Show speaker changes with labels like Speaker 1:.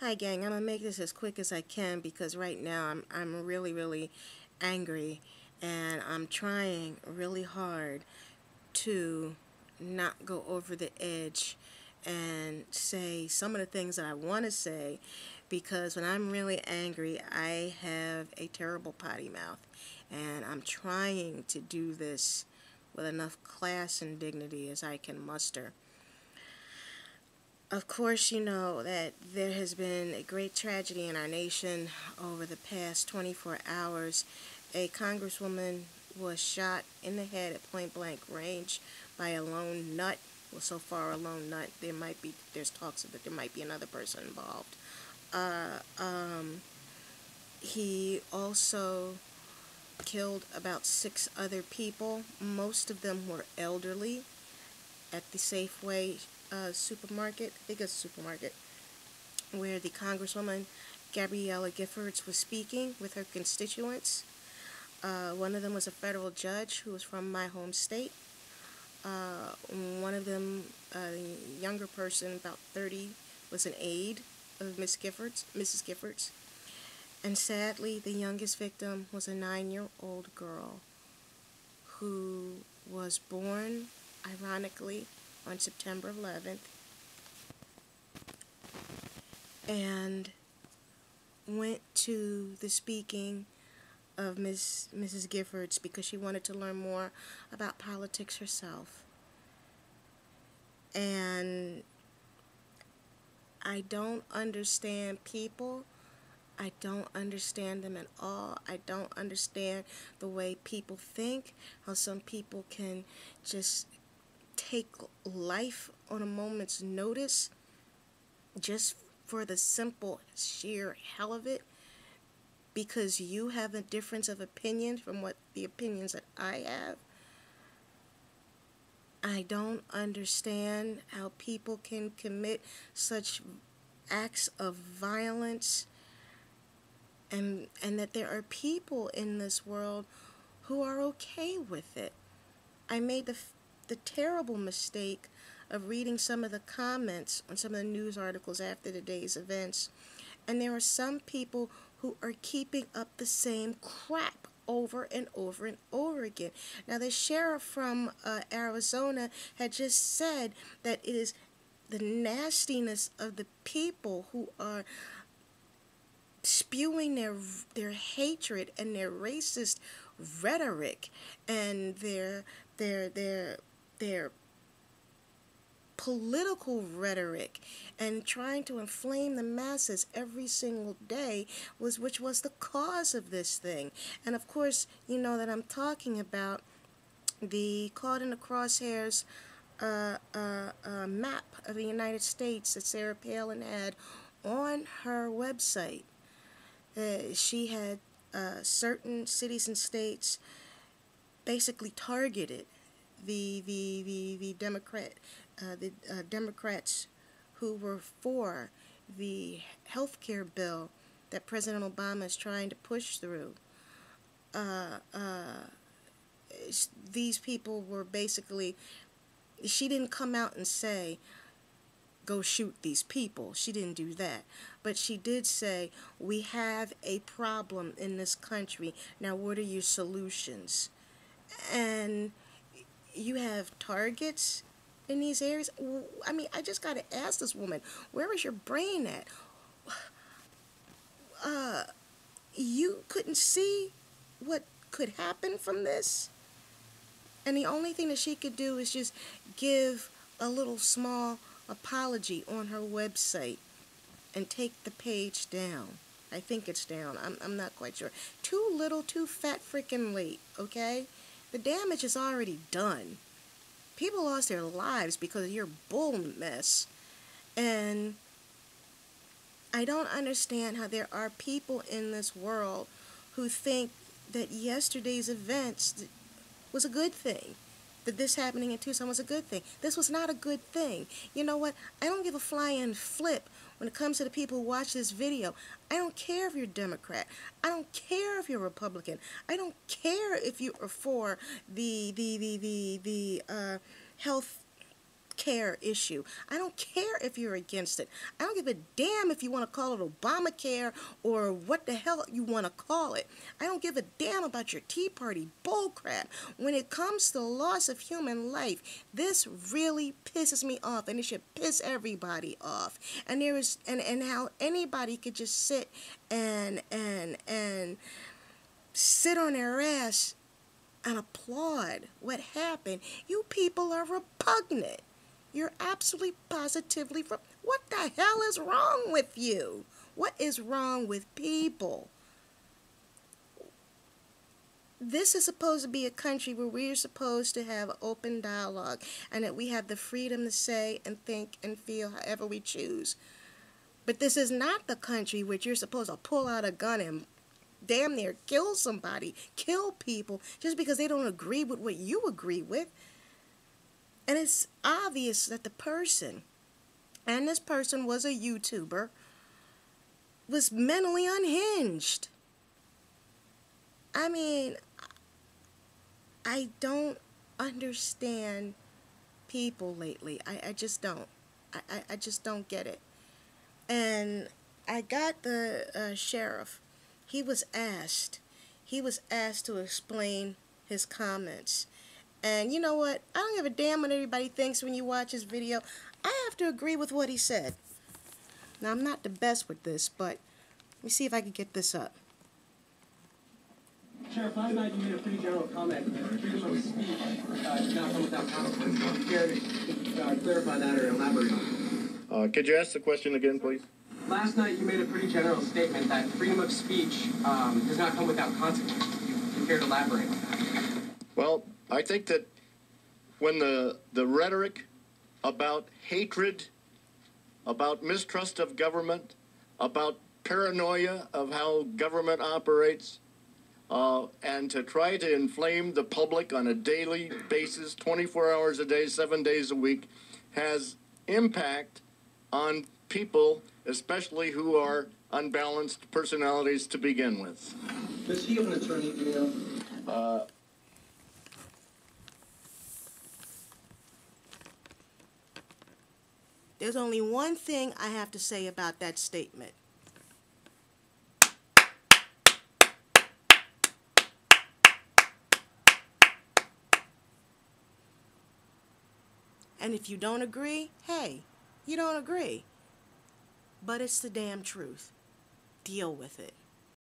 Speaker 1: Hi gang, I'm gonna make this as quick as I can because right now I'm really angry and I'm trying really hard to not go over the edge and say some of the things that I want to say, because when I'm really angry I have a terrible potty mouth, and I'm trying to do this with enough class and dignity as I can muster. Of course, you know that there has been a great tragedy in our nation over the past 24 hours. A congresswoman was shot in the head at point blank range by a lone nut. Well, so far a lone nut. There's talks that there might be another person involved. Uh, um, he also killed about 6 other people. Most of them were elderly at the Safeway supermarket, biggest supermarket, where the Congresswoman Gabriella Giffords was speaking with her constituents. One of them was a federal judge who was from my home state. Uh, One of them, a younger person, about 30, was an aide of Mrs. Giffords. And sadly, the youngest victim was a 9-year-old girl who was born, ironically, on September 11th, and went to the speaking of Mrs. Giffords because she wanted to learn more about politics herself. And I don't understand people. I don't understand them at all. I don't understand the way people think, how some people can just take life on a moment's notice just for the simple sheer hell of it, because you have a difference of opinion from what the opinions that I have. I don't understand how people can commit such acts of violence, and that there are people in this world who are okay with it. I made the terrible mistake of reading some of the comments on some of the news articles after the day's events, and there are some people who are keeping up the same crap over and over and over again. Now, the sheriff from Arizona had just said that it is the nastiness of the people who are spewing their hatred and their racist rhetoric and their political rhetoric and trying to inflame the masses every single day, which was the cause of this thing. And of course, you know that I'm talking about the Caught in the Crosshairs map of the United States that Sarah Palin had on her website. She had certain cities and states basically targeted the Democrats who were for the health care bill that President Obama is trying to push through. Uh, uh, these people were basically, she didn't come out and say, go shoot these people. She didn't do that. But she did say, we have a problem in this country. Now, what are your solutions? And you have targets in these areas. I mean, I just got to ask this woman, where is your brain at? You couldn't see what could happen from this? And the only thing that she could do is just give a little small apology on her website and take the page down. I think it's down. I'm not quite sure. Too little, too fat freaking late, okay? The damage is already done. People lost their lives because of your bull mess. And I don't understand how there are people in this world who think that yesterday's events was a good thing. That this happening in Tucson was a good thing. This was not a good thing. You know what? I don't give a flying flip when it comes to the people who watch this video. I don't care if you're Democrat. I don't care if you're Republican. I don't care if you are for the health healthcare issue. I don't care if you're against it. I don't give a damn if you want to call it Obamacare or what the hell you want to call it. I don't give a damn about your Tea Party bullcrap. When it comes to loss of human life, this really pisses me off, and it should piss everybody off. And there is and how anybody could just sit and sit on their ass and applaud what happened. You people are repugnant. You're absolutely positively what the hell is wrong with you? What is wrong with people? This is supposed to be a country where we're supposed to have open dialogue and that we have the freedom to say and think and feel however we choose. But this is not the country where you're supposed to pull out a gun and damn near kill somebody, kill people, just because they don't agree with what you agree with. And it's obvious that the person, and this person was a YouTuber, was mentally unhinged. I mean, I don't understand people lately. I just don't. I just don't get it. And I got the sheriff. He was asked to explain his comments. And you know what? I don't give a damn what everybody thinks when you watch his video. I have to agree with what he said. Now, I'm not the best with this, but let me see if I can get this up.
Speaker 2: Sheriff, last night you made a pretty general comment that freedom of speech does not come without consequences. Would you care to clarify that or elaborate on it?
Speaker 3: Could you ask the question again, please?
Speaker 2: Last night you made a pretty general statement that freedom of speech does not come without consequences. Would you care to elaborate on that?
Speaker 3: Well, I think that when the rhetoric about hatred, about mistrust of government, about paranoia of how government operates, and to try to inflame the public on a daily basis, 24 hours a day, 7 days a week, has impact on people, especially who are unbalanced personalities to begin with.
Speaker 2: Does he have an attorney, do you know?
Speaker 1: There's only one thing I have to say about that statement. And if you don't agree, hey, you don't agree. But it's the damn truth. Deal with it.